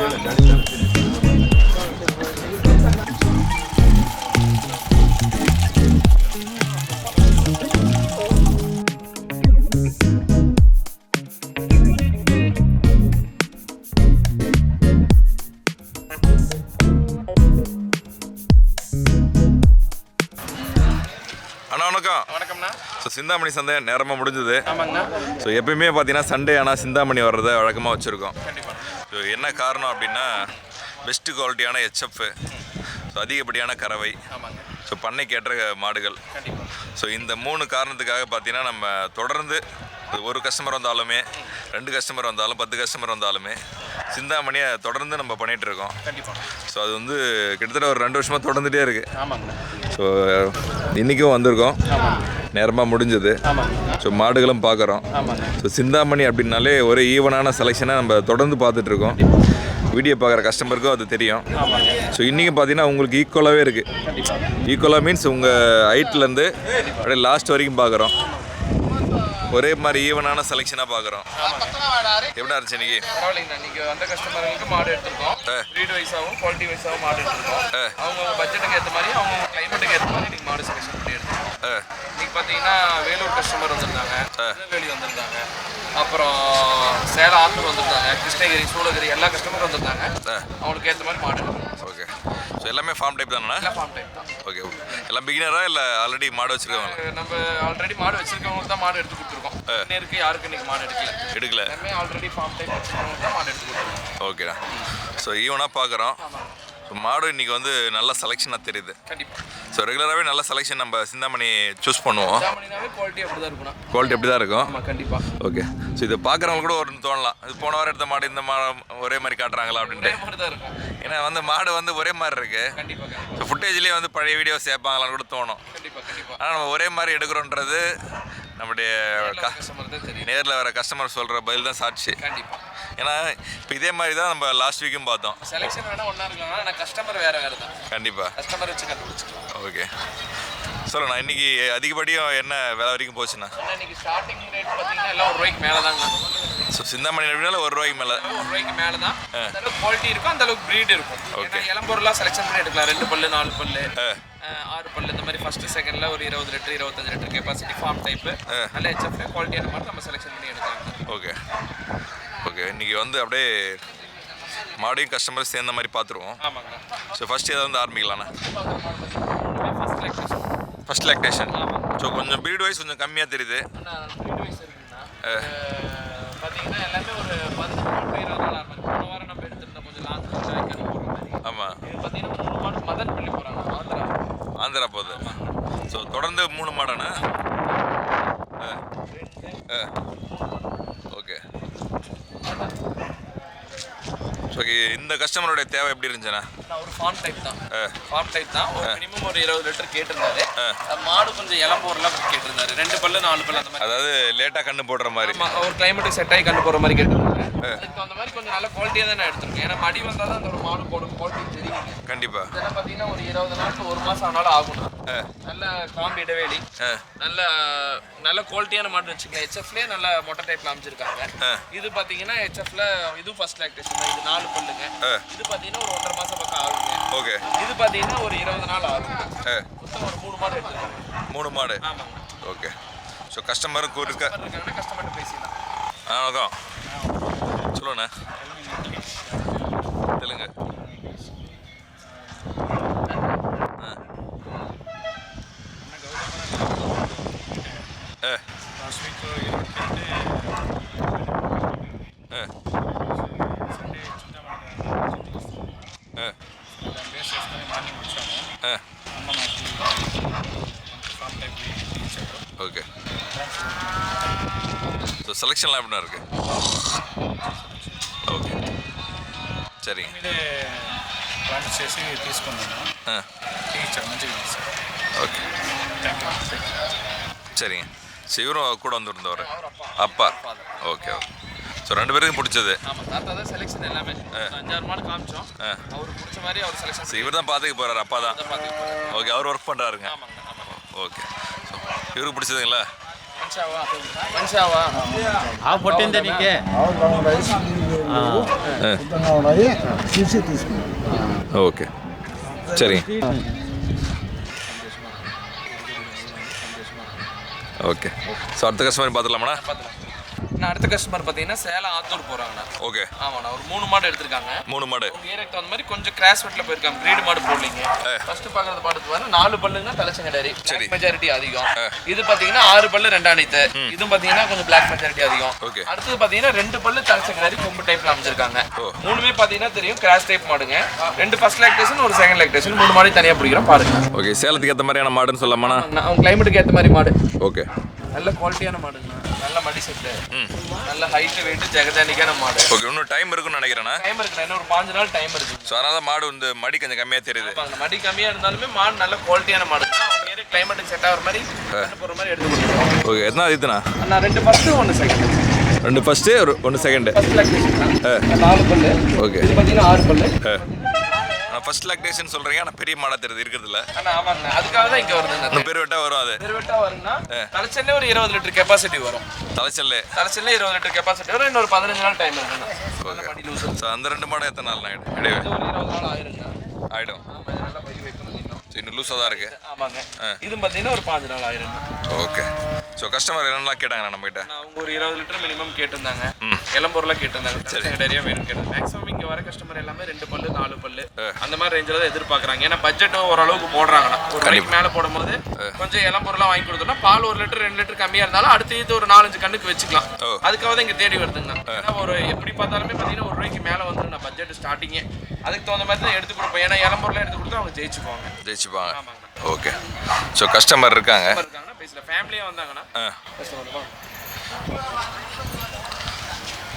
அண்ணா வணக்கம். வணக்கம்ண்ணா. ஸோ சிந்தாமணி சந்தை நேரமாக முடிஞ்சது. ஆமாங்கண்ணா. ஸோ எப்பயுமே பார்த்தீங்கன்னா சண்டே ஆனால் சிந்தாமணி வர்றதை வழக்கமாக வச்சுருக்கோம். கண்டிப்பாக. ஸோ என்ன காரணம் அப்படின்னா பெஸ்ட்டு குவாலிட்டியான ஹெச்எஃப், ஸோ அதிகப்படியான கறவை, ஆமாங்க. ஸோ பண்ணைக்கேற்ற மாடுகள். கண்டிப்பாக. ஸோ இந்த 3 காரணத்துக்காக பார்த்தீங்கன்னா நம்ம தொடர்ந்து ஒரு கஸ்டமர் வந்தாலுமே 2 கஸ்டமர் வந்தாலும் 10 கஸ்டமர் வந்தாலுமே சிந்தாமணியை தொடர்ந்து நம்ம பண்ணிகிட்ருக்கோம். கண்டிப்பாக. ஸோ அது வந்து கிட்டத்தட்ட ஒரு 2 வருஷமாக தொடர்ந்துகிட்டே இருக்குது. ஆமாங்கண்ணா. ஸோ இன்றைக்கும் வந்திருக்கோம், ஆமாங்க. நேரமாக முடிஞ்சது. ஆமாங்க. ஸோ மாடுகளும் பார்க்குறோம். ஆமாங்க. ஸோ சிந்தாமணி அப்படின்னாலே ஒரு ஈவனான செலெக்ஷனை நம்ம தொடர்ந்து பார்த்துட்ருக்கோம். வீடியோ பார்க்குற கஸ்டமருக்கும் அது தெரியும். ஆமாங்க. ஸோ இன்றைக்கி பார்த்தீங்கன்னா உங்களுக்கு ஈக்குவலாகவே இருக்குது. கண்டிப்பாக. ஈக்குவலாக மீன்ஸ் உங்கள் ஹைட்லேருந்து அப்படியே லாஸ்ட் வரைக்கும் பார்க்குறோம். ஒரே மாதிரி ஈவனான செலெக்ஷனாக பார்க்குறோம். எப்படி இருந்துச்சு இன்னைக்கு? பரவாயில்லைங்கண்ணா. நீங்கள் வந்த கஸ்டமர்களுக்கு மாடு எடுத்துருக்கோம். ப்ரீட் வைஸாகவும் குவாலிட்டி வைஸாகவும் மாடு எடுத்துருக்கோம். அவங்க பட்ஜெட்டுக்கு ஏற்ற மாதிரி அவங்க கிளைமேட்டுக்கு ஏற்ற மாதிரி நீங்கள் மாடு செலெக்ஷன் பண்ணி எடுத்துருக்கோம். இன்னைக்கு பார்த்தீங்கன்னா வேலூர் கஸ்டமர் வந்திருந்தாங்க, திருநெல்வேலி வந்திருந்தாங்க, அப்புறம் சேலம் ஆத்தூர் வந்திருந்தாங்க, கிருஷ்ணகிரி, சூளகிரி எல்லா கஸ்டமரும் வந்திருந்தாங்க. அவங்களுக்கு ஏற்ற மாதிரி மாடு. ஓகே. ஸோ எல்லாமே ஃபார்ம் டைப் தானே? எல்லாம் ஃபார்ம் டைப் தான். ஓகே. எல்லாம் பிகினராக இல்லை ஆல்ரெடி மாடு வச்சுருக்காங்களா? நம்ம ஆல்ரெடி மாடு வச்சிருக்கவங்களுக்கு தான் மாடு எடுத்து கொடுத்துருக்கோம். நேருக்கு யாருக்கு இன்னைக்கு மாடு எடுக்கல. எல்லாமே ஆல்ரெடி ஃபார்ம் டைப் வச்சிருக்கவங்களுக்கு தான் மாடு எடுத்து கொடுத்துருக்கோம். ஓகேடா. ஸோ ஈவனாக பார்க்குறோம். ஸோ மாடு இன்றைக்கி வந்து நல்ல செலெக்ஷனாக தெரியுது. கண்டிப்பாக. ஸோ ரெகுலராகவே நல்ல செலெக்ஷன் நம்ம சிந்தாமணி சூஸ் பண்ணுவோம். சிந்தாமணினாவே குவாலிட்டி அப்படி தான் இருக்கணும். குவாலிட்டி அப்படி தான் இருக்கும். ஆமாம், கண்டிப்பாக. ஓகே. ஸோ இதை பார்க்குறவங்க கூட ஒரு தோணலாம், இது போன வாரம் எடுத்த மாடு இந்த ஒரே மாதிரி காட்டுறாங்களா அப்படின்ட்டு. ஒரே மாதிரி தான் இருக்கும். ஏன்னா வந்து மாடு வந்து ஒரே மாதிரி இருக்குது. கண்டிப்பாக. ஸோ ஃபுட்டேஜ்லேயே வந்து பழைய வீடியோ சேர்ப்பாங்களான்னு கூட தோணும். கண்டிப்பாக. ஆனால் நம்ம ஒரே மாதிரி எடுக்கிறோன்றது நம்முடைய கஸ்டமர் தான் தெரியும். நேரில் வர கஸ்டமர் சொல்கிற பதில் தான் சாட்சி. கண்டிப்பாக. ஏன்னா இப்போ இதே மாதிரி தான் நம்ம லாஸ்ட் வீக்கும் பார்த்தோம். செலெக்ஷன் வேணால் ஒன்றா இருக்கலாம், ஆனால் கஸ்டமர் வேறு தான். கண்டிப்பாக. கஸ்டமர் வச்சு கண்டுபிடிச்சிக்கலாம். ஓகே. சொல்லுண்ணா, இன்றைக்கி அதிகப்படியும் என்ன விலை வரைக்கும் போச்சுண்ணா? இன்னைக்கு ஸ்டார்டிங் ரேட் பார்த்தீங்கன்னா எல்லாம் ₹1 மேலே தாங்க. ஸோ சிந்தாமணி அப்படின்னால ₹1 மேலே. ₹1 மேலே தான். அந்த அளவுக்கு குவாலிட்டி இருக்கும், அந்த அளவுக்கு ப்ரீட் இருக்கும். ஓகே. இளம்பொருளாக செலெக்ஷன் பண்ணி எடுக்கலாம். 2 பல்லு, 4 பல்லு, 6 பல்லு, இந்த மாதிரி ஃபர்ஸ்ட் செகண்டில் ஒரு 20 litre 25 litre capacity farm type நல்ல ஹெச்எஃப் குவாலிட்டியான மாதிரி நம்ம செலெக்ஷன் பண்ணி எடுக்கலாம். ஓகே. ஓகே. இன்றைக்கி வந்து அப்படியே மாடையும் கஸ்டமர் சேர்ந்த மாதிரி பார்த்துருவோம். ஆமாங்க. ஸோ ஃபஸ்ட் ஏதாவது வந்து ஆரம்பிக்கலாண்ணா? First lactation. ஸோ கொஞ்சம் ப்ரீட் வைஸ் கொஞ்சம் கம்மியாக தெரியுது. ப்ரீட் வைஸ் இருக்குங்கண்ணா. பார்த்தீங்கன்னா எல்லாமே ஒரு 15 நாள் 20 நாள் ஆகும். போன வாரம் நம்ம எடுத்துருந்தோம் கொஞ்சம் லாங் கணக்கு போகிற மாதிரி. ஆமாம். இது பார்த்தீங்கன்னா 3 மாடு மதன் பள்ளி போகிறாங்க, ஆந்திரா போகுது. ஸோ தொடர்ந்து 3 மாடாண்ணா? ஓகே. ஸோ இந்த கஸ்டமருடைய தேவை எப்படி இருந்துச்சுண்ணா? ஒரு ஃபார்ம் டைப் தான். ஃபார்ம் டைப் தான். ஒரு மினிமம் ஒரு 20 லிட்டர் கேட்டிருந்தாரு. மாடு கொஞ்சம் இளம்போரெலாம் கேட்டிருந்தாரு. 2 பல்லு 4 பல்லு அந்த மாதிரி. அதாவது லேட்டாக கண்ணு போடுற மாதிரி. ஒரு கிளைமேட்டுக்கு செட் ஆகி கண்ணு போடுற மாதிரி கேட்டிருந்தாங்க. அதுக்கு அந்த மாதிரி கொஞ்சம் நல்ல குவாலிட்டியாக தான் நான் எடுத்துருக்கேன். ஏன்னா மடி வந்தால் தான் அந்த ஒரு மாடு போடும் குவாலிட்டி தெரியும். கண்டிப்பாக. இதெல்லாம் பார்த்தீங்கன்னா ஒரு 20 நாள் 1 மாதம் ஆனாலும் ஆகும். நல்ல காம்பு இடைவேளி, நல்ல குவாலிட்டியான மாடு வச்சுக்கலாம். ஹெச்எஃப்லேயே நல்ல மொட்டை டைப்ல அமைச்சிருக்காங்க. இது பார்த்தீங்கன்னா ஹெச்எஃப்ல இது ஃபர்ஸ்ட் லாக்டேஷன் தான். இது 4 பல்லுங்க. இது பார்த்தீங்கன்னா ஒரு 1.5 மாதம் பக்கம் ஆகுங்க. ஓகே. இது பார்த்தீங்கன்னா ஒரு 20 நாள் ஆகும். மொத்தம் ஒரு 3 மாடு எடுத்துருக்காங்க. 3 மாடு. ஆமாங்க. ஓகே. ஸோ கஸ்டமரும் கூறுக்க கஸ்டமர்கிட்ட பேசிடலாம். வணக்கம். சொல்லுண்ணே. தெலுங்கு. ఓకే. సో సెలక్షన్లో ఏమన్నా ఇருக்கு? ఓకే. సరే. ప్రాక్టీస్ చేసి తీసుకున్నాను. మంచిగా ఓకే. சரிங்க. இவரும் கூட வந்துருந்தவர் அப்பா. ஓகே. ஓகே. ஸோ 2 பேருக்கும் பிடிச்சது. ஆமாம், தாத்தா தான் செலெக்ஷன் எல்லாமே. 5-6 மாடு காமிச்சோம். அவருக்கு பிடிச்ச மாதிரி அவர் செலெக்ஷன். ஸோ இவர் தான் பார்த்துக்க போகிறார், அப்பா தான். பார்த்துக்க போகிறார். ஓகே. அவர் ஒர்க் பண்ணுறாருங்க. ஆமாங்க. ஓகே. ஸோ இவருக்கு பிடிச்சதுங்களா? మనిషావా పొట్టిందే నీకే సిద్ధంగా ఉన్నాయి చూసి తీసుకున్నాం. ஓகே சரி ஓகே ஸோ அடுத்த கஸ்டமர் பார்த்துலாமாண்ணா? நான் அடுத்த கஸ்டமர் பார்த்தீங்கன்னா சேலம் ஆத்தூர் போகிறாங்கண்ணா. ஓகே ஆமாண்ணா, ஒரு 3 மாடு எடுத்திருக்காங்க. 3 மாடு உங்கள் ஏரியாக்கு தகுந்த மாதிரி கொஞ்சம் கிராஸ் வெட்டில் போயிருக்காங்க. பிரீடு மாடு போடலீங்க. ஃபர்ஸ்ட் பார்க்குறது பாட்டு பாரு 4 பல்லுங்க தலைச்சங்கடாரி. சரி. மெஜாரிட்டி அதிகம். இது பார்த்தீங்கன்னா 6 பல்லு 2 அணித்து. இதுவும் பார்த்தீங்கன்னா கொஞ்சம் பிளாக் மெஜாரிட்டி அதிகம். ஓகே. அடுத்தது பார்த்தீங்கன்னா 2 பல்லு தலைச்சங்கடாரி கொம்பு டைப்ல அமைச்சிருக்காங்க. 3மே பார்த்தீங்கன்னா தெரியும் கிராஸ் டைப் மாடுங்க. 2 ஃபர்ஸ்ட் லாக்டேஷன் ஒரு செகண்ட் லாக்டேஷன் 3 மாடு தனியாக பிடிக்கிறோம் பாருங்க. ஓகே சேலத்துக்கு ஏற்ற மாதிரியான மாடுன்னு சொல்லலாமாண்ணா? அவங்க கிளைமேட்டுக்கு ஏற்ற மாதிரி மாடு. ஓகே நல்ல குவாலிட்டியான மாடுங்கண்ணா. நல்ல மடி செட்டு, நல்ல ஹைட் வெயிட் ஜெகஜானிக்கான மாடு. ஓகே இன்னும் டைம் இருக்குன்னு நினைக்கிறேன்னா? டைம் இருக்கு, இன்னும் ஒரு 5 நாள் டைம் இருக்கு. ஸோ அதனால மாடு வந்து மடி கொஞ்சம் கம்மியாக தெரியுது. அந்த மடி கம்மியா இருந்தாலுமே மாடு நல்ல குவாலிட்டியான மாடு. அவங்க ஏரியா கிளைமேட்டுக்கு செட் ஆகிற மாதிரி போகிற மாதிரி எடுத்து கொடுத்துருவோம். ஓகே எத்தனை இதுண்ணா? நான் 2 first 1 second. 2 first 1 second. First lactation 4 பல்லு. ஓகே இது பார்த்தீங்கன்னா 6 பல்லு. ஃபர்ஸ்ட் லாக்டேஷன் சொல்கிறீங்க ஆனால் பெரிய மாடாக தெரியுது இருக்கிறதுல. ஆனால் ஆமாங்க, அதுக்காக தான் இங்கே வருதுங்க. இன்னும் பெரு வெட்டா வரும் அது. பெருவெட்டா வருங்கன்னா தலைச்சல்லே ஒரு 20 லிட்டர் கெப்பாசிட்டி வரும். தலைச்சல்லே 20 லிட்டர் கெப்பாசிட்டி வரும். இன்னொரு 15 நாள் டைம் இருக்குங்க. ஓகே ஸோ அந்த 2 மாடு எத்தனை நாள் ஆகிடும் இடையே இது ஒரு 20 நாள் ஆயிருங்க. ஆகிடும்? ஆமாம், இது நல்லா பயிர் வைக்கணும் இன்னும். ஸோ இன்னும் லூஸாக தான் இருக்குது. ஆமாங்க, இதுவும் பார்த்தீங்கன்னா ஒரு 5 நாள் ஆயிருங்க. ஓகே ஸோ கஸ்டமர் என்னெல்லாம் கேட்டாங்கண்ணா நம்மகிட்ட? அவங்க ஒரு 20 லிட்டர் மினிமம் கேட்டிருந்தாங்க. இளம்பொருளாக கேட்டிருந்தாங்க. நிறைய வேணும் கேட்டாங்க. மேக்ஸிமம் இங்கே வர கஸ்டமர் எல்லாமே 2 பல்லு 4 பல்லு அந்த மாதிரி ரேஞ்சில் தான் எதிர்பார்க்குறாங்க. ஏன்னா பட்ஜெட் ஓரளவுக்கு போடுறாங்கண்ணா. ஒரு ரேட் மேலே போடும்போது கொஞ்சம் இளம்பொருளாக வாங்கி கொடுத்தோம்னா பால் 1 லிட்டர் 2 லிட்டர் கம்மியாக இருந்தாலும் அடுத்து இது ஒரு 4-5 கண்ணுக்கு வச்சுக்கலாம். அதுக்காக தான் இங்கே தேடி வருதுங்கண்ணா. ஏன்னா ஒரு எப்படி பார்த்தாலுமே பார்த்தீங்கன்னா 1 ரூபாய்க்கு மேலே வந்துடும் நான் பட்ஜெட் ஸ்டார்டிங்கே. அதுக்கு தகுந்த மாதிரி தான் எடுத்து கொடுப்போம். ஏன்னா இளம்பொருளாக எடுத்து கொடுத்தா அவங்க ஜெயிச்சுப்பாங்க. ஆமாங்க. ஓகே ஸோ கஸ்டமர் இருக்காங்க. இருக்காங்கன்னா பேசல ஃபேமிலியாக வந்தாங்கன்னா கஸ்டமர் தான்.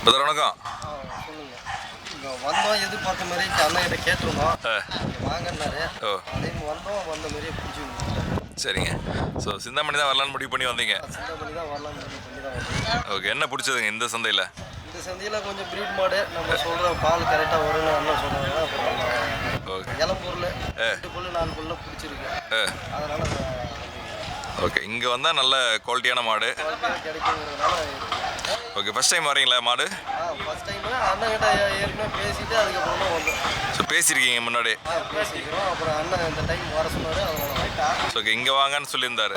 பதர் வணக்கம். இங்கே வந்தோம் எதிர்பார்த்த மாதிரி அண்ணன் கேட்டிருந்தோம் வாங்கினாரு. அதே வந்தோம் வந்த மாதிரியே பிடிச்சி. சரிங்க ஸோ சிந்தாமணி தான் வரலான்னு முடிவு பண்ணி வந்தீங்க? சிந்தாமணி தான் வரலாம்னு முடிவு பண்ணி தான் வந்தோம். ஓகே என்ன பிடிச்சதுங்க இந்த சந்தையில்? இந்த சந்தையில் கொஞ்சம் ப்ரீட் மாடு நம்ம சொல்கிற பால் கரெக்டாக வரும்னு அண்ணன் சொன்னாங்க. அப்புறம் ஓகே இளம்பொருள் 2 பல்லு 4 பல்லு பிடிச்சிருக்கு. அதனால் ஓகே இங்கே வந்தால் நல்ல குவாலிட்டியான மாடு கிடைக்குங்கிறதுனால. ஓகே ஃபஸ்ட் டைம் வரீங்களா மாடு? ஃபஸ்ட் டைம் அண்ணன்கிட்ட ஏற்கனவே பேசிட்டு அதுக்கப்புறம் தான் வந்தோம். ஸோ பேசியிருக்கீங்க முன்னாடி? பேசிக்கிறோம். அப்புறம் அண்ணன் இந்த டைம் வர சொன்னார். அதனால் ஸோ ஓகே இங்கே வாங்கன்னு சொல்லியிருந்தாரு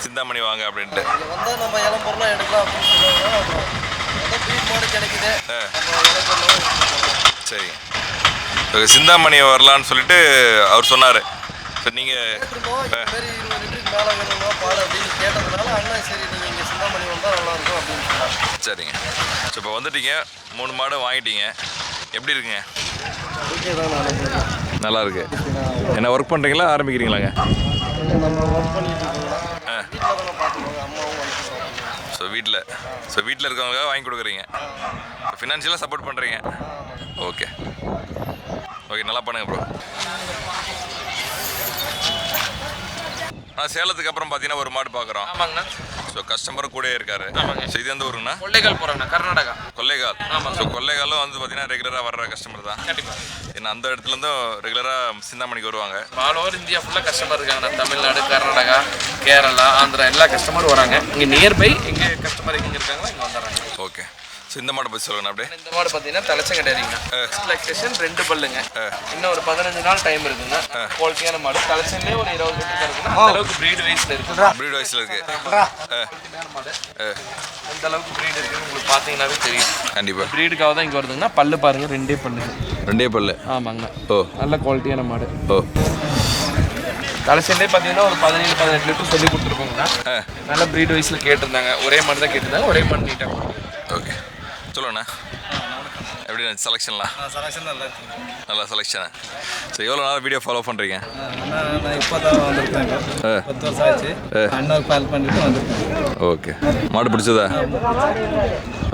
சிந்தாமணி வாங்க அப்படின்ட்டு. இங்கே வந்தால் நம்ம இளம்பொருளாக எடுக்கலாம் அப்படின்னு சொல்லுவாங்க. அப்புறம் எதாவது ப்ரீட் மாடு கிடைக்குது நம்ம இளம்பொருளாக. சரி ஓகே சிந்தாமணி வரலான்னு சொல்லிட்டு அவர் சொன்னார். ஸோ நீங்கள் கேட்டிருந்தோம் இந்த மாதிரி 20 லிட்டருக்கு மேலே வேணுமா பால் அப்படின்னு கேட்டதுனால அண்ணன் சரி நீங்கள் இங்கே சிந்தாமணி வந்தால் நல்லாயிருக்கும் அப்படின்னு சொன்னார். சரிங்க ஸோ இப்போ வந்துட்டீங்க 3 மாடு வாங்கிட்டீங்க எப்படி இருக்குங்க? ஓகே தான் நான் நல்லா இருக்கு. என்ன ஒர்க் பண்ணுறீங்களா ஆரம்பிக்கிறீங்களாங்க? நம்ம ஒர்க் பண்ணிட்டு இருக்கோம். வீட்டில் தானே பார்த்துக்கோங்க. அம்மாவும் வந்து ஸோ வீட்டில் இருக்கவங்களுக்காக வாங்கி கொடுக்குறீங்க. ஃபினான்ஷியலாக சப்போர்ட் பண்ணுறீங்க. ஓகே ஓகே நல்லா பண்ணுங்க ப்ரோ. சேலத்துக்கு அப்புறம் பார்த்தீங்கன்னா ஒரு மாடு பார்க்குறோம். ஆமாங்கண்ணா. ஸோ கஸ்டமரும் கூட இருக்காரு. ஆமாங்க. ஸோ இது எந்த ஊருங்கண்ணா? கொள்ளைக்கால் போகிறாங்கண்ணா, கர்நாடகா. கொள்ளைக்கால். ஆமாங்க. ஸோ கொள்ளைக்காலும் வந்து பார்த்தீங்கன்னா ரெகுலராக வர்ற கஸ்டமர் தான். கண்டிப்பாக. ஏன்னா அந்த இடத்துலேருந்தும் ரெகுலராக சிந்தாமணிக்கு வருவாங்க. ஆல் ஓவர் இந்தியா ஃபுல்லாக கஸ்டமர் இருக்காங்கண்ணா. தமிழ்நாடு, கர்நாடகா, கேரளா, ஆந்திரா எல்லா கஸ்டமரும் வராங்க. இங்கே நியர்பை எங்கே கஸ்டமர் எங்கே இருக்காங்களோ இங்கே வந்துடுறாங்க. ஓகே ஸோ இந்த மாடை பற்றி சொல்லுங்கண்ணா அப்படியே. இந்த மாடு பார்த்தீங்கன்னா தலைச்சங்கடாரிங்கண்ணா. First lactation 2 பல்லுங்க. இன்னும் ஒரு 15 நாள் டைம் இருக்குங்க. குவாலிட்டியான மாடு. தலைச்சன்லேயே ஒரு 20 லிட்டர் இருக்குங்க. அந்த அளவுக்கு ப்ரீட் வைஸில் இருக்குது. ப்ரீட் வயசில் இருக்கு. குவாலிட்டியான மாடு. அந்த அளவுக்கு ப்ரீட் இருக்குன்னு உங்களுக்கு பார்த்தீங்கன்னாவே தெரியும். கண்டிப்பாக ப்ரீடுக்காக தான் இங்கே வருதுங்கன்னா. பல்லு பாருங்க 2 பல்லு. 2 பல்லு. ஆமாங்கண்ணா. ஓ நல்ல குவாலிட்டியான மாடு. ஓ தலைச்சல்லே பார்த்தீங்கன்னா ஒரு 17-18 லிட்டர் சொல்லி கொடுத்துருக்கோங்கண்ணா. நல்ல ப்ரீட் வைஸில் கேட்டிருந்தாங்க. ஒரே மாடு தான் கேட்டிருந்தாங்க. ஒரே மாடு நீட்டாக. ஓகே சொல்லுங்கண்ணா எப்படி செலெக்ஷன்லாம்? செலெக்ஷன் நல்லா இருக்கு. நல்லா செலெக்ஷனா. ஸோ எவ்வளோ நாள் வீடியோ ஃபாலோ பண்ணுறீங்க? நான் இப்போ தான் வந்திருக்கேன். 10 வருஷம் ஆச்சு. அண்ணாவுக்கு கால் பண்ணிட்டு வந்திருக்கேன். ஓகே மாடு பிடிச்சதா?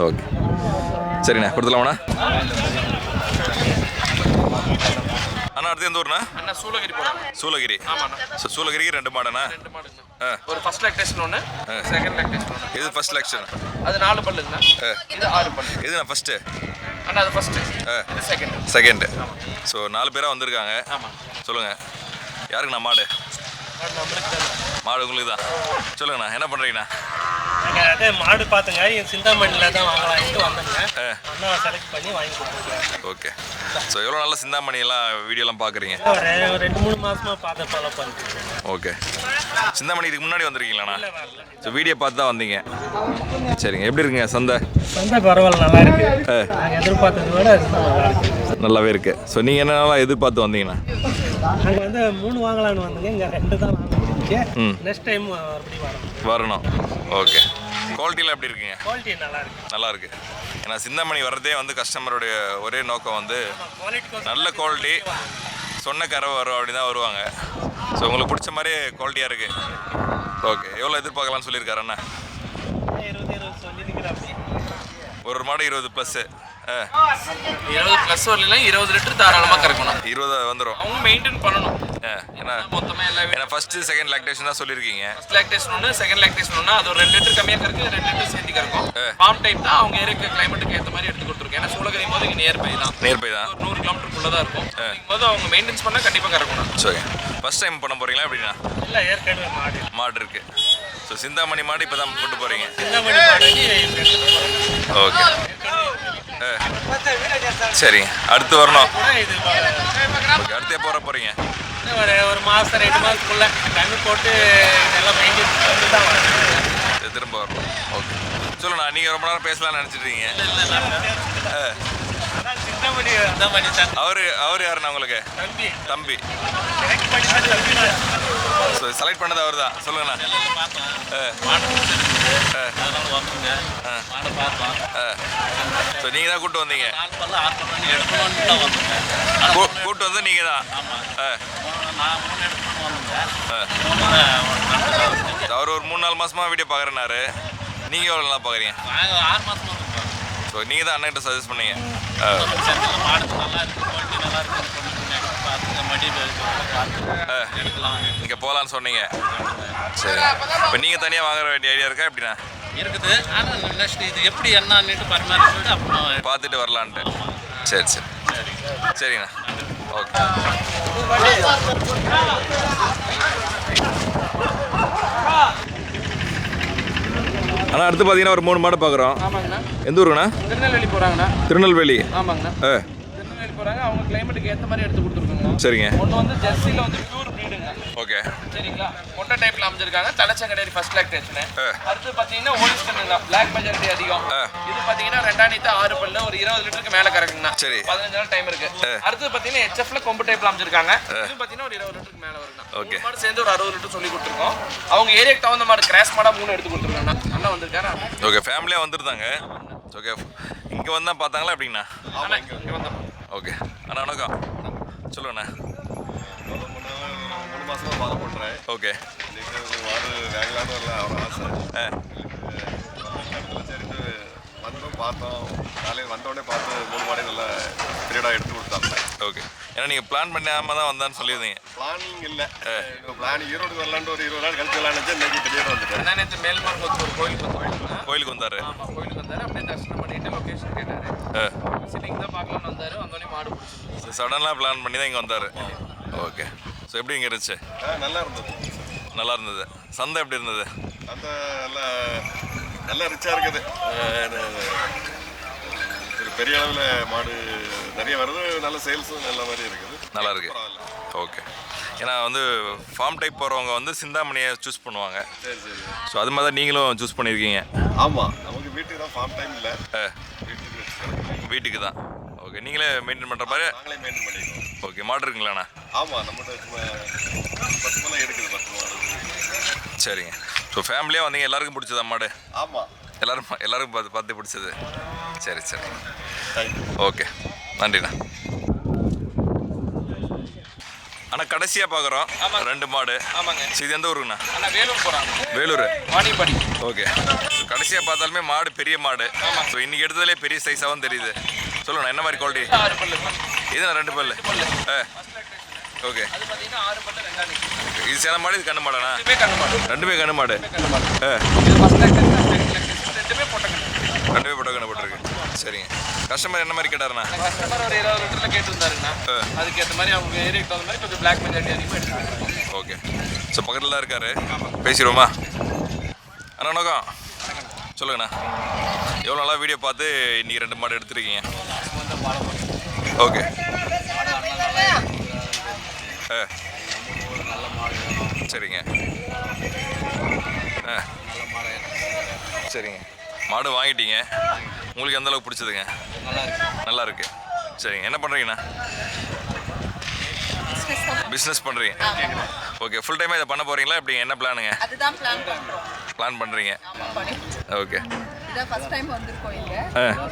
ஓகே சரிண்ணா கொடுத்துலாமாண்ணா. அண்ணா அடுத்து எந்த ஊர்ண்ணா? அண்ணா சூளகிரி போகிறாங்க. சூளகிரி. ஆமாண்ணா. ஸோ சூளகிரிக்கு 2 மாடுண்ணா? 2 மாடுங்கண்ணா. ஒரு ஃபர்ஸ்ட் லாக்டேஷன் ஒன்று, செகண்ட் லாக்டேஷன் ஒன்று. இது ஃபர்ஸ்ட் லாக்டேஷன். அது 4 பல்லுங்கண்ணா. இது 6 பல்லு. இது நான் ஃபஸ்ட்டு. அண்ணா அது ஃபர்ஸ்ட்டு. இது செகண்ட். செகண்டு. ஸோ 4 பேராக வந்திருக்காங்க. ஆமாம். சொல்லுங்கள் யாருக்குண்ணா மாடு? நம்மளுக்கு தான். மாடு உங்களுக்கு தான். சொல்லுங்கண்ணா என்ன பண்ணுறீங்கண்ணா? நாங்கள் அதே மாடு பார்த்துங்க என் சிந்தாமணியில் தான் வாங்கலான்ட்டு வந்தேங்க. அண்ணா செலக்ட் பண்ணி வாங்கி கொடுத்துருக்கேன். ஓகே. ஸோ எவ்வளோ நல்ல சிந்தாமணியெல்லாம் வீடியோலாம் பார்க்குறீங்க? ஒரு 2-3 மாதமாக பார்த்து ஃபாலோ பண்ணிட்டு. ஓகே. சிந்தாமணி இதுக்கு முன்னாடி வந்திருக்கீங்களாண்ணா? ஸோ வீடியோ பார்த்து தான் வந்தீங்க. சரிங்க. எப்படி இருக்குங்க சந்தை? சந்தை பரவாயில்ல, நல்லா இருக்கு. நாங்கள் எதிர்பார்த்ததை விட நல்லா இருக்கு. நல்லாவே இருக்கு. ஸோ நீங்கள் என்னென்னலாம் எதிர்பார்த்து வந்தீங்கண்ணா? நாங்கள் வந்து 3 வாங்கலான்னு வந்தோங்க. இங்கே 2 தான் வாங்க முடிஞ்சிச்சு. நெக்ஸ்ட் டைம் மறுபடியும் வரணும். ஓகே. குவாலிட்டிலாம் எப்படி இருக்குங்க? குவாலிட்டி நல்லா இருக்கு. நல்லா இருக்கு. ஏன்னா சிந்தாமணி வர்றதே வந்து கஸ்டமருடைய ஒரே நோக்கம் வந்து நல்ல குவாலிட்டி, சொன்ன கறவை வரும் அப்படி தான் வருவாங்க. ஸோ உங்களுக்கு பிடிச்ச மாதிரி குவாலிட்டியாக இருக்குது. ஓகே. எவ்வளோ எதிர்பார்க்கலாம்னு சொல்லியிருக்காரு அண்ணா? 20 சொல்லியிருக்கிறேன். ஒரு மாடு 20+. 20+ வரல 20 லிட்டர் தாராளமாக கறக்கணும். 20 வந்துடும். அவங்க மெயின்டைன் பண்ணணும். ஏன்னா மொத்தமாக எல்லாமே ஏன்னா ஃபஸ்ட்டு செகண்ட் லாக்டேஷன் தான் சொல்லியிருக்கீங்க. ஃபர்ஸ்ட் லாக்டேஷன் ஒன்று, செகண்ட் லாக்டேஷன் ஒன்று. அது ஒரு 2 லிட்டர் கம்மியாக கறக்கு, 2 லிட்டர் சேர்த்து கறக்கும். ஃபார்ம் டைப் தான், அவங்க ஏரியா கிளைமேட்டுக்கு ஏற்ற மாதிரி எடுத்து கொடுத்துருக்கேன். ஏன்னா சூளகிரி போது இங்கே நியர்பை தான், ஒரு 100 கிலோமீட்டருக்குள்ளே தான் இருக்கும். போது அவங்க மெயின்டைன்ஸ் பண்ணால் கண்டிப்பாக கறக்கணும். சரி. ஃபஸ்ட் டைம் பண்ண போகிறீங்களா எப்படின்னா? இல்லை, ஏற்கனவே மாடு இருக்கு. ஸோ சிந்தாமணி மாடு இப்போ தான் கொண்டு போகிறீங்க. சிந்தாமணி மாடு. ஓகே. சரிங்க. அடுத்து வரணும். ஓகே. அடுத்து எப்போ வர போகிறீங்க? ஒரு மாதம் 2 மாதத்துக்குள்ள கண்ணு போட்டு இதெல்லாம் மெயின்டைன் பண்ணி தான் வரணும். திரும்ப வரணும். ஓகே. சொல்லுண்ணா, நீங்கள் ரொம்ப நேரம் பேசலாம்னு நினச்சிட்ருக்கீங்க. அவர் யாருண்ணா உங்களுக்கு? தம்பி. ஸோ செலக்ட் பண்ணது அவர் தான். சொல்லுங்கண்ணா. ஸோ நீங்கள் தான் கூப்பிட்டு வந்தீங்க? கூப்பிட்டு வந்து நீங்கள் தான்? அவர் ஒரு 3-4 மாதமாக வீடியோ பார்க்குறேன்னாரு. நீங்கள் எவ்வளோ நல்லா பார்க்குறீங்க? 6 மாதம். ஸோ நீங்கள் தான் அண்ணன்கிட்ட சஜஸ்ட் பண்ணீங்க. இங்கே போகலான்னு சொன்னீங்க. சரி. இப்போ நீங்கள் தனியாக வாங்குற வேண்டிய ஐடியா இருக்கா எப்படின்னா? இருக்குது. ஆனால் நெக்ஸ்ட் இது எப்படி என்னன்னுட்டு பரிமாறிட்டு அப்புறம் பார்த்துட்டு வரலான்ட்டு. சரி சரி சரிங்கண்ணா. ஓகே. அண்ணா அடுத்து பார்த்தீங்கன்னா ஒரு 3 மாடு பார்க்குறோம். ஆமாங்கண்ணா. எந்த ஊருங்கண்ணா? திருநெல்வேலி போகிறாங்கண்ணா. திருநெல்வேலி. ஆமாங்கண்ணா. திருநெல்வேலி போகிறாங்க. அவங்க கிளைமேட்டுக்கு ஏற்ற மாதிரி எடுத்து கொடுத்துருக்காங்க. சரிங்க. ஒன்று வந்து ஜெர்சியில் வந்து பியூர் ப்ரீடுங்க. ஓகே. சரிங்களா? மொட்டை டைப்ல அமைஞ்சிருக்காங்க. தலைச்சங்கடேரி ஃபர்ஸ்ட் லாக்டேஷன். அடுத்து பார்த்தீங்கன்னா ஹோல்ஸ்டன் தான், பிளாக் மெஜாரிட்டி அதிகம். இது பார்த்தீங்கன்னா 2 பல்லு, ஒரு 20 லிட்டருக்கு மேலே கறக்குங்கண்ணா. சரி. 15 நாள் டைம் இருக்கு. அடுத்து பார்த்தீங்கன்னா HFல கொம்பு டைப்ல அமைஞ்சிருக்காங்க. இது பார்த்தீங்கன்னா ஒரு 20 லிட்டருக்கு மேலே வருங்க. ஓகே. மாடு சேர்ந்து ஒரு 60 லிட்டர் சொல்லி கொடுத்துருக்கோம். அவங்க ஏரியாக்கு தகுந்த மாடு கிராஸ் மாடா 3 எடுத்து கொடுத்துருக்காங்க. அண்ணா வந்திருக்காரு. ஓகே. ஃபேமிலியாக வந்துருந்தாங்க. ஓகே. இங்கே வந்தால் பார்த்தாங்களா எப்படிங்கண்ணா? இங்கே வந்தோம். ஓகே. அண்ணா வணக்கம். சொல்லுங்கண்ணா. 3 மாசமா ஃபாலோ பண்றேன். ஓகே. மாடு வாங்கலாம்னு வரல அவர் ஆசை. சரிட்டு வந்தோம், பார்த்தோம். காலையில் வந்தோடனே பார்த்து 3 மாடே நல்லா பீரியடாக எடுத்து கொடுத்தாங்க. ஓகே. ஏன்னா நீங்கள் பிளான் பண்ணாமல் தான் வந்தான்னு சொல்லியிருந்தீங்க. பிளானிங் இல்லை. பிளான் ஈரோடு வரலான்ட்டு ஒரு 20 நாள் கழிச்சு வரலான்னு இன்னைக்கு திடீர்னு வந்துட்டேன். நேற்று மேல்மருங்கோத்து ஒரு கோயிலுக்கு வந்தாங்க. கோயிலுக்கு வந்தார். ஆமாம், கோயிலுக்கு வந்தார். அப்படியே தரிசனம் பண்ணிட்டு லொக்கேஷன் கேட்டார். சிலிங் தான் பார்க்கலாம்னு வந்தார். வந்தோடனே மாடு பிடிச்சிருச்சு. சடனாக பிளான் பண்ணி தான் இங்கே வந்தார். ஓகே. ஸோ எப்படி இங்கே இருந்துச்சு? நல்லா இருந்தது. நல்லா இருந்தது. சந்தை எப்படி இருந்தது? அந்த நல்லா ரிச்சாக இருக்குது. ஒரு பெரிய அளவில் மாடு நிறைய வருது. நல்ல சேல்ஸும் நல்ல மாதிரி இருக்குது. நல்லா இருக்கு. ஓகே. ஏன்னா வந்து ஃபார்ம் டைப் போகிறவங்க வந்து சிந்தாமணியை சூஸ் பண்ணுவாங்க. சரி சரி. ஸோ அது மாதிரி தான் நீங்களும் சூஸ் பண்ணியிருக்கீங்க. ஆமாம், நமக்கு வீட்டுக்கு தான் ஃபார்ம் டைம் இல்லை. வீட்டுக்கு தான். ஓகே. நீங்களே மெயின்டைன் பண்ணுற மாதிரி? நாங்களே மெயின்டைன் பண்ணிடுவோம். ஓகே. மாடு இருக்குங்களாண்ணா? ஆமாம், நம்மகிட்ட 10 மாடு எடுக்குது. 10 மாடு. சரிங்க. ஸோ ஃபேமிலியாக வந்தீங்க, எல்லாருக்கும் பிடிச்சதா மாடு? ஆமாம், எல்லாருக்கும் பார்த்து பிடிச்சது. சரி சரி. தேங்க்யூ. ஓகே. நன்றிண்ணா. அண்ணா கடைசியாக பார்க்குறோம் 2 மாடு. ஆமாங்க. இது எந்த ஊருங்கண்ணா? அண்ணா வேலூர் போகிறாங்க. வேலூர். வாணிப்படி. ஓகே. கடைசியாக பார்த்தாலுமே மாடு பெரிய மாடு. ஸோ இன்றைக்கி எடுத்ததுலேயே பெரிய சைஸாகவும் தெரியுது. சொல்லுண்ணா, என்ன மாதிரி குவாலிட்டி? 6 பல்லு. இதுண்ணா 2 பல்லு. ஓகே. அது பார்த்தீங்கன்னா 6 பல்லு 2 இது சேன மாடு, இது கண்ணு மாடண்ணா? கண்ணு மாடு. 2மே கண்ணு மாடு. இது ஃபர்ஸ்ட் லாக்டேஷன், செகண்ட் லாக்டேஷன், 2மே போட்ட கண்ணு. 2மே போட்ட கண்ணு போட்டிருக்கு. சரிங்க. கஸ்டமர் என்ன மாதிரி கேட்டாருண்ணா? கஸ்டமர் ஒரு 20 லிட்டரில் கேட்டுருந்தாருங்கண்ணா. அதுக்கேற்ற மாதிரி அவங்க ஏரியாக்கு தகுந்த மாதிரி கொஞ்சம் பிளாக் மெஜாரிட்டி அதிகமாக எடுத்துருக்காங்க. ஓகே. ஸோ பக்கத்தில் தான் இருக்காரு. பேசிடுவோமா? அண்ணா வணக்கம். சொல்லுங்கண்ணா, எவ்வளோ நாளாக வீடியோ பார்த்து இன்றைக்கி 2 மாடு எடுத்துருக்கீங்க? ஓகே. சரிங்க. சரிங்க. மாடு வாங்கிட்டீங்க, உங்களுக்கு எந்த அளவுக்கு பிடிச்சதுங்க? நல்லா இருக்கு. சரிங்க. என்ன பண்ணுறீங்கண்ணா? பிஸ்னஸ் பண்ணுறீங்க. ஓகே. ஃபுல் டைமாக இதை பண்ண போகிறீங்களா? எப்படிங்க, என்ன பிளானுங்க? அதுதான் பிளான் பண்றோம். பிளான் பண்ணுறீங்க. ஓகே. இதான் ஃபர்ஸ்ட் டைம் வந்திருக்கோம் இங்க.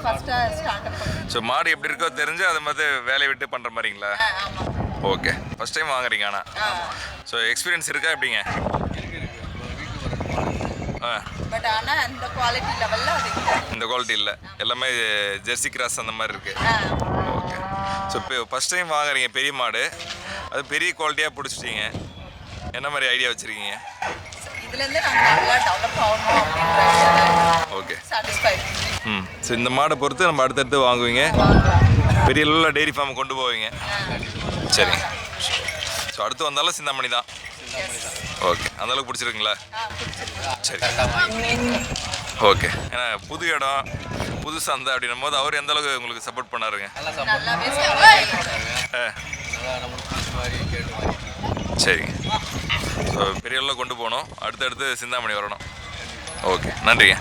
ஃபர்ஸ்ட் ஸ்டார்ட் அப் பண்ணுறோம். ஸோ மாடு எப்படி இருக்கோ தெரிஞ்சு அதை மாதிரி வேலையை விட்டு பண்ணுற மாதிரிங்களா? ஆமா. ஓகே. ஃபர்ஸ்ட் டைம் வாங்குறீங்க ஆனால். ஸோ எக்ஸ்பீரியன்ஸ் இருக்கா எப்படிங்க? பட் ஆனா அந்த குவாலிட்டி லெவல்ல அது இல்ல. இந்த குவாலிட்டி இல்லை, எல்லாமே ஜெர்சி கிராஸ் அந்த மாதிரி இருக்குது. ஓகே. ஸோ இப்போ ஃபஸ்ட் டைம் வாங்குறீங்க பெரிய மாடு, அது பெரிய குவாலிட்டியாக பிடிச்சிட்டீங்க. என்ன மாதிரி ஐடியா வச்சுருக்கீங்க? இதுல இருந்து நாங்க நல்லா டெவலப் ஆகணும் அப்படின்றது. ஓகே. சாட்டிஸ்ஃபைட். ஸோ இந்த மாடை பொறுத்து நம்ம அடுத்தடுத்து வாங்குவீங்க, பெரிய அளவில் டெய்ரி ஃபார்ம் கொண்டு போவீங்க. சரிங்க. ஸோ அடுத்து வந்தாலும் சிந்தாமணி தான். ஓகே. அந்தளவுக்கு பிடிச்சிருக்குங்களா? சரி. ஓகே. ஏன்னா புது இடம், புது சந்தை அப்படின்னும் போது அவர் எந்த அளவுக்கு உங்களுக்கு சப்போர்ட் பண்ணாருங்க? நல்லாவே சரிங்க. ஸோ பெரிய அளவில் கொண்டு போகணும், அடுத்தடுத்து சிந்தாமணி வரணும். ஓகே. நன்றிங்க.